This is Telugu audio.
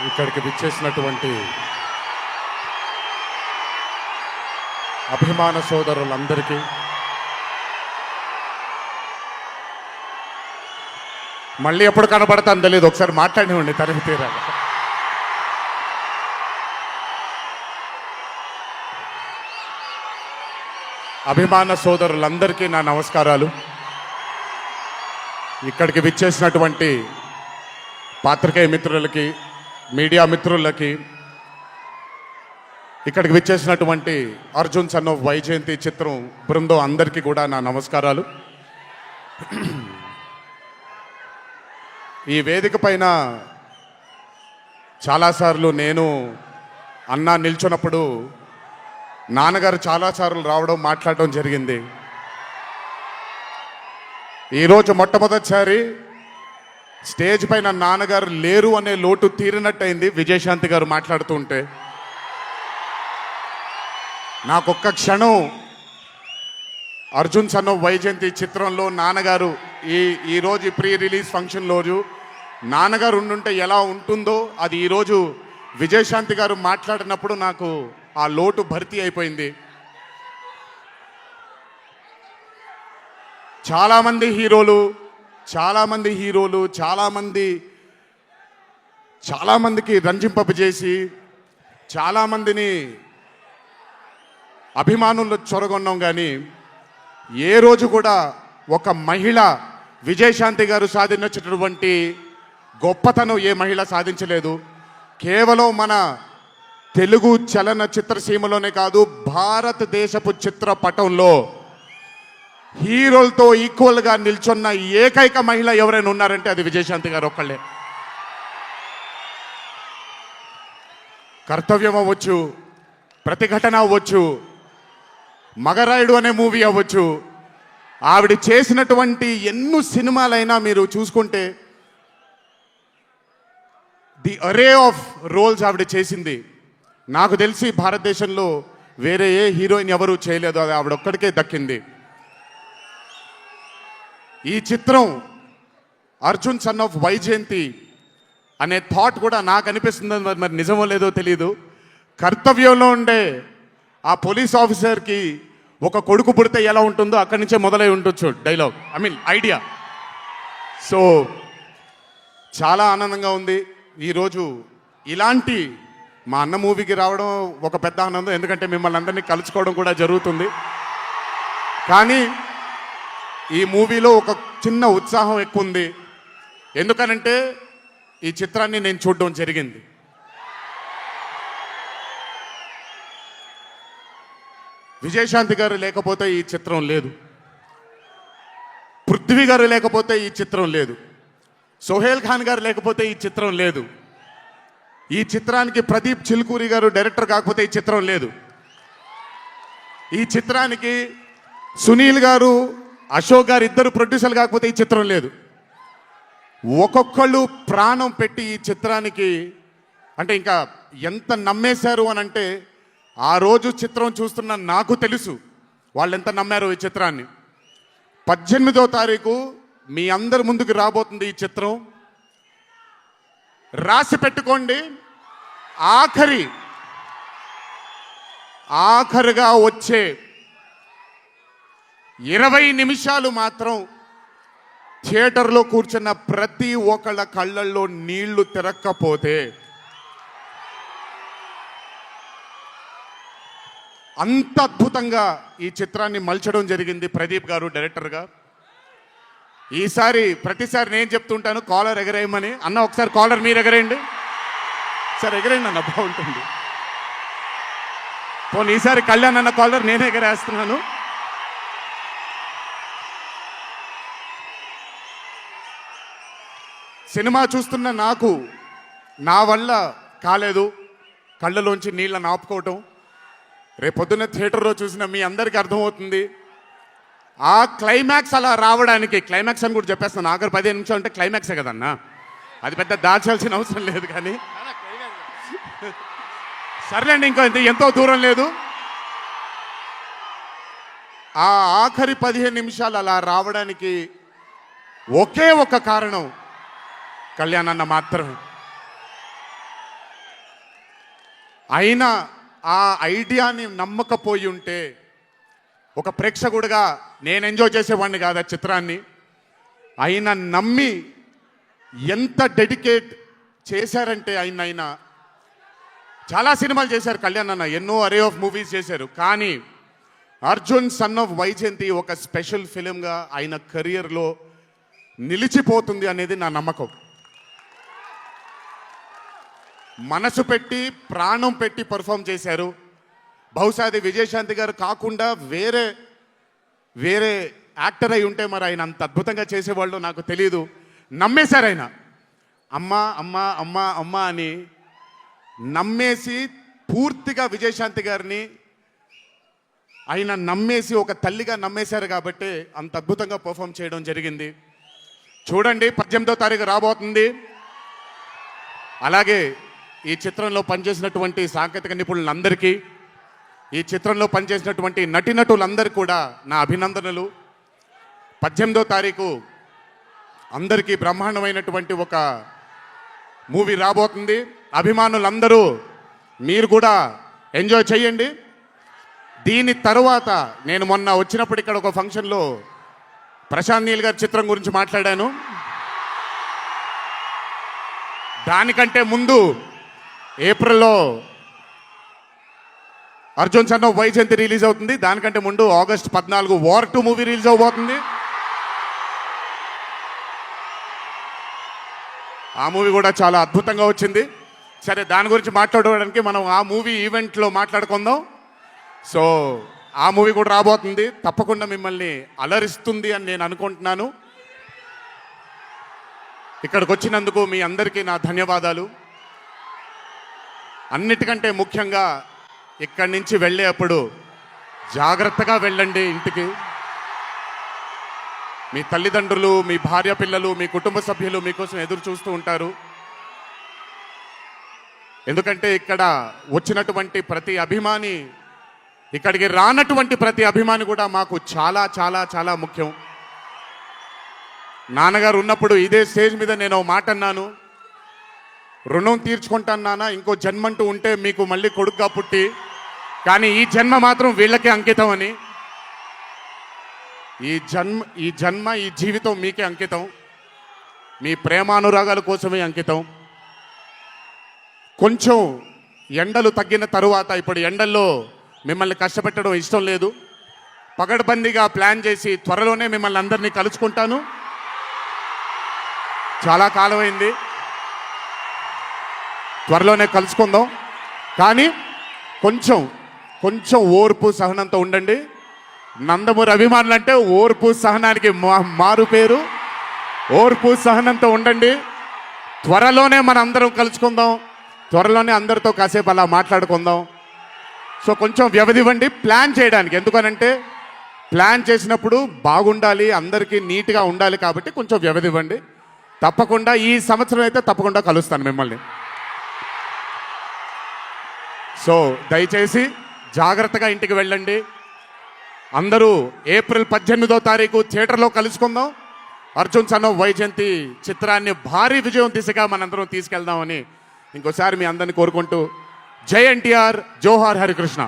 ఇక్కడికి విచ్చేసినటువంటి అభిమాన సోదరులందరికీ మళ్ళీ ఎప్పుడు కనబడతాను తెలియదు, ఒకసారి మాట్లాడివ్వండి తనివి తీరాలి. అభిమాన సోదరులందరికీ నా నమస్కారాలు. ఇక్కడికి విచ్చేసినటువంటి పాత్రికేయ మిత్రులకి, మీడియా మిత్రులకి, ఇక్కడికి విచ్చేసినటువంటి అర్జున్ సన్ ఆఫ్ వైజయంతి చిత్రం బృందం అందరికీ కూడా నా నమస్కారాలు. ఈ వేదిక పైన చాలాసార్లు నేను అన్నా నిల్చున్నప్పుడు నాన్నగారు చాలాసార్లు రావడం, మాట్లాడడం జరిగింది. ఈరోజు మొట్టమొదటిసారి స్టేజ్ పైన నాన్నగారు లేరు అనే లోటు తీరినట్టయింది విజయశాంతి గారు మాట్లాడుతూ ఉంటే. నాకొక్క క్షణం అర్జున్ సన్ ఆఫ్ వైజయంతి చిత్రంలో నాన్నగారు ఈరోజు ప్రీ రిలీజ్ ఫంక్షన్ రోజు నాన్నగారు ఉండుంటే ఎలా ఉంటుందో అది ఈరోజు విజయశాంతి గారు మాట్లాడినప్పుడు నాకు ఆ లోటు భర్తీ అయిపోయింది. చాలామంది హీరోలు చాలామందికి రంజింపజేసి చాలామందిని అభిమానులు చొరగొన్నాం, కానీ ఏ రోజు కూడా ఒక మహిళ విజయశాంతి గారు సాధించినటువంటి గొప్పతనం ఏ మహిళ సాధించలేదు. కేవలం మన తెలుగు చలన చిత్రసీమలోనే కాదు, భారతదేశపు చిత్రపటంలో హీరోలతో ఈక్వల్గా నిల్చున్న ఏకైక మహిళ ఎవరైనా ఉన్నారంటే అది విజయశాంతి గారు ఒక్కళ్ళే. కర్తవ్యం అవ్వచ్చు, ప్రతిఘటన అవ్వచ్చు, మగరాయుడు అనే మూవీ అవ్వచ్చు, ఆవిడ చేసినటువంటి ఎన్నో సినిమాలైనా మీరు చూసుకుంటే ది అరే ఆఫ్ రోల్స్ ఆవిడ చేసింది. నాకు తెలిసి భారతదేశంలో వేరే ఏ హీరోయిన్ ఎవరూ చేయలేదు, అది ఆవిడ ఒక్కడికే దక్కింది. ఈ చిత్రం అర్జున్ సన్ ఆఫ్ వైజయంతి అనే థాట్ కూడా నాకు అనిపిస్తుంది, మరి నిజమో లేదో తెలియదు. కర్తవ్యంలో ఉండే ఆ పోలీస్ ఆఫీసర్కి ఒక కొడుకు పుడితే ఎలా ఉంటుందో అక్కడి నుంచే మొదలై ఉండొచ్చు డైలాగ్, ఐడియా. సో చాలా ఆనందంగా ఉంది ఈరోజు ఇలాంటి మా అన్న మూవీకి రావడం ఒక పెద్ద ఆనందం, ఎందుకంటే మిమ్మల్ని అందరినీ కలుసుకోవడం కూడా జరుగుతుంది. కానీ ఈ మూవీలో ఒక చిన్న ఉత్సాహం ఎక్కువ ఉంది. ఎందుకనంటే ఈ చిత్రాన్ని నేను చూడడం జరిగింది. విజయశాంతి గారు లేకపోతే ఈ చిత్రం లేదు, పృథ్వీ గారు లేకపోతే ఈ చిత్రం లేదు, సోహేల్ ఖాన్ గారు లేకపోతే ఈ చిత్రం లేదు, ఈ చిత్రానికి ప్రదీప్ చిల్కూరి గారు డైరెక్టర్ కాకపోతే ఈ చిత్రం లేదు, ఈ చిత్రానికి సునీల్ గారు, అశోక్ గారు ఇద్దరు ప్రొడ్యూసర్లు కాకపోతే ఈ చిత్రం లేదు. ఒక్కొక్కళ్ళు ప్రాణం పెట్టి ఈ చిత్రానికి, అంటే ఇంకా ఎంత నమ్మేశారు అని అంటే, ఆ రోజు చిత్రం చూస్తున్న నాకు తెలుసు వాళ్ళు ఎంత నమ్మారో ఈ చిత్రాన్ని. 18వ తారీఖు మీ అందరి ముందుకు రాబోతుంది ఈ చిత్రం. రాసి పెట్టుకోండి, ఆఖరిగా వచ్చే 20 నిమిషాలు మాత్రం థియేటర్లో కూర్చున్న ప్రతి ఒక్కళ్ళ కళ్ళల్లో నీళ్లు తిరక్కపోతే, అంత అద్భుతంగా ఈ చిత్రాన్ని మలచడం జరిగింది ప్రదీప్ గారు డైరెక్టర్గా. ప్రతిసారి నేను చెప్తుంటాను కాలర్ ఎగరేయమని. అన్న ఒకసారి కాలర్ మీరు ఎగరేయండి సార్, ఎగరేయండి అన్న, బాగుంటుంది. పోనీ ఈసారి కళ్యాణ్ అన్న కాలర్ నేనే ఎగరేస్తున్నాను. సినిమా చూస్తున్న నాకు నా వల్ల కాలేదు కళ్ళలోంచి నీళ్ళని ఆపుకోవటం. రేపొద్దున్న థియేటర్లో చూసిన మీ అందరికీ అర్థమవుతుంది. ఆ క్లైమాక్స్ అలా రావడానికి, క్లైమాక్స్ అని కూడా చెప్పేస్తున్నాను, ఆఖరి 15 నిమిషాలు అంటే క్లైమాక్సే కదన్నా, అది పెద్ద దాచాల్సిన అవసరం లేదు. కానీ సర్లేండి, ఇంకో ఎంతో దూరం లేదు. ఆ ఆఖరి 15 నిమిషాలు అలా రావడానికి ఒకే ఒక కారణం కళ్యాణ్ అన్న మాత్రమే. అయినా ఆ ఐడియాని నమ్మకపోయి ఉంటే ఒక ప్రేక్షకుడిగా నేను ఎంజాయ్ చేసేవాడిని కాదు ఆ చిత్రాన్ని. అయినా నమ్మి ఎంత డెడికేట్ చేశారంటే ఆయన చాలా సినిమాలు చేశారు కళ్యాణ్ అన్న, ఎన్నో అరే ఆఫ్ మూవీస్ చేశారు. కానీ అర్జున్ సన్ ఆఫ్ వైజయంతి ఒక స్పెషల్ ఫిలింగా ఆయన కెరియర్లో నిలిచిపోతుంది అనేది నా నమ్మకం. మనసు పెట్టి ప్రాణం పెట్టి పర్ఫామ్ చేశారు. బహుశా అది విజయశాంతి గారు కాకుండా వేరే యాక్టర్ అయి ఉంటే మరి ఆయన అంత అద్భుతంగా చేసేవాళ్ళు నాకు తెలియదు. నమ్మేశారు ఆయన. అమ్మా అమ్మా అమ్మా అమ్మా అని నమ్మేసి పూర్తిగా విజయశాంతి గారిని ఆయన నమ్మేసి ఒక తల్లిగా నమ్మేశారు కాబట్టి అంత అద్భుతంగా పర్ఫామ్ చేయడం జరిగింది. చూడండి, 18వ తారీఖు రాబోతుంది. అలాగే ఈ చిత్రంలో పనిచేసినటువంటి సాంకేతిక నిపుణులందరికీ, ఈ చిత్రంలో పనిచేసినటువంటి నటీనటులందరికీ కూడా నా అభినందనలు. 18వ తారీఖు అందరికీ బ్రహ్మాండమైనటువంటి ఒక మూవీ రాబోతుంది. అభిమానులందరూ మీరు కూడా ఎంజాయ్ చేయండి. దీని తరువాత నేను మొన్న వచ్చినప్పుడు ఇక్కడ ఒక ఫంక్షన్లో ప్రశాంత్ నీల్ గారి చిత్రం గురించి మాట్లాడాను. దానికంటే ముందు ఏప్రిల్లో Arjun son of Vyjayanthi release అవుతుంది. దానికంటే ముందు ఆగస్ట్ 14 వార్ 2 మూవీ రిలీజ్ అవబోతుంది. ఆ మూవీ కూడా చాలా అద్భుతంగా వచ్చింది. సరే, దాని గురించి మాట్లాడుకోవడానికి మనం ఆ మూవీ ఈవెంట్లో మాట్లాడుకుందాం. సో ఆ మూవీ కూడా రాబోతుంది. తప్పకుండా మిమ్మల్ని అలరిస్తుంది అని నేను అనుకుంటున్నాను. ఇక్కడికి వచ్చినందుకు మీ అందరికీ నా ధన్యవాదాలు. అన్నిటికంటే ముఖ్యంగా ఇక్కడి నుంచి వెళ్ళేటప్పుడు జాగ్రత్తగా వెళ్ళండి ఇంటికి. మీ తల్లిదండ్రులు, మీ భార్య పిల్లలు, మీ కుటుంబ సభ్యులు మీకోసం ఎదురు చూస్తూ ఉంటారు. ఎందుకంటే ఇక్కడ వచ్చినటువంటి ప్రతి అభిమాని, ఇక్కడికి రానటువంటి ప్రతి అభిమాని కూడా మాకు చాలా చాలా చాలా ముఖ్యం. నాన్నగారు ఉన్నప్పుడు ఇదే స్టేజ్ మీద నేను మాట అన్నాను, రుణం తీర్చుకుంటాను నాన్న, ఇంకో జన్మంటూ ఉంటే మీకు మళ్ళీ కొడుకుగా పుట్టి, కానీ ఈ జన్మ మాత్రం వీళ్ళకే అంకితం అని. ఈ జన్మ ఈ జీవితం మీకే అంకితం, మీ ప్రేమానురాగాల కోసమే అంకితం. కొంచెం ఎండలు తగ్గిన తరువాత, ఇప్పుడు ఎండల్లో మిమ్మల్ని కష్టపెట్టడం ఇష్టం లేదు, పగడ్బందీగా ప్లాన్ చేసి త్వరలోనే మిమ్మల్ని అందరినీ కలుసుకుంటాను. చాలా కాలమైంది, త్వరలోనే కలుసుకుందాం. కానీ కొంచెం ఓర్పు సహనంతో ఉండండి. నందమూరి అభిమానులు అంటే ఓర్పు సహనానికి మారు పేరు. ఓర్పు సహనంతో ఉండండి. త్వరలోనే మనం అందరం కలుసుకుందాం, త్వరలోనే అందరితో కాసేపు అలా మాట్లాడుకుందాం. సో కొంచెం వ్యవధి ఇవ్వండి ప్లాన్ చేయడానికి. ఎందుకనంటే ప్లాన్ చేసినప్పుడు బాగుండాలి, అందరికీ నీట్గా ఉండాలి, కాబట్టి కొంచెం వ్యవధి ఇవ్వండి. తప్పకుండా ఈ సంవత్సరం అయితే తప్పకుండా కలుస్తాను మిమ్మల్ని. సో దయచేసి జాగ్రత్తగా ఇంటికి వెళ్ళండి. అందరూ ఏప్రిల్ 18వ తారీఖు థియేటర్లో కలుసుకుందాం. అర్జున్ సన్ ఆఫ్ వైజయంతి చిత్రాన్ని భారీ విజయం దిశగా మనందరం తీసుకెళ్దామని ఇంకోసారి మీ అందరిని కోరుకుంటూ, జై ఎన్టీఆర్, జోహార్ హరికృష్ణ.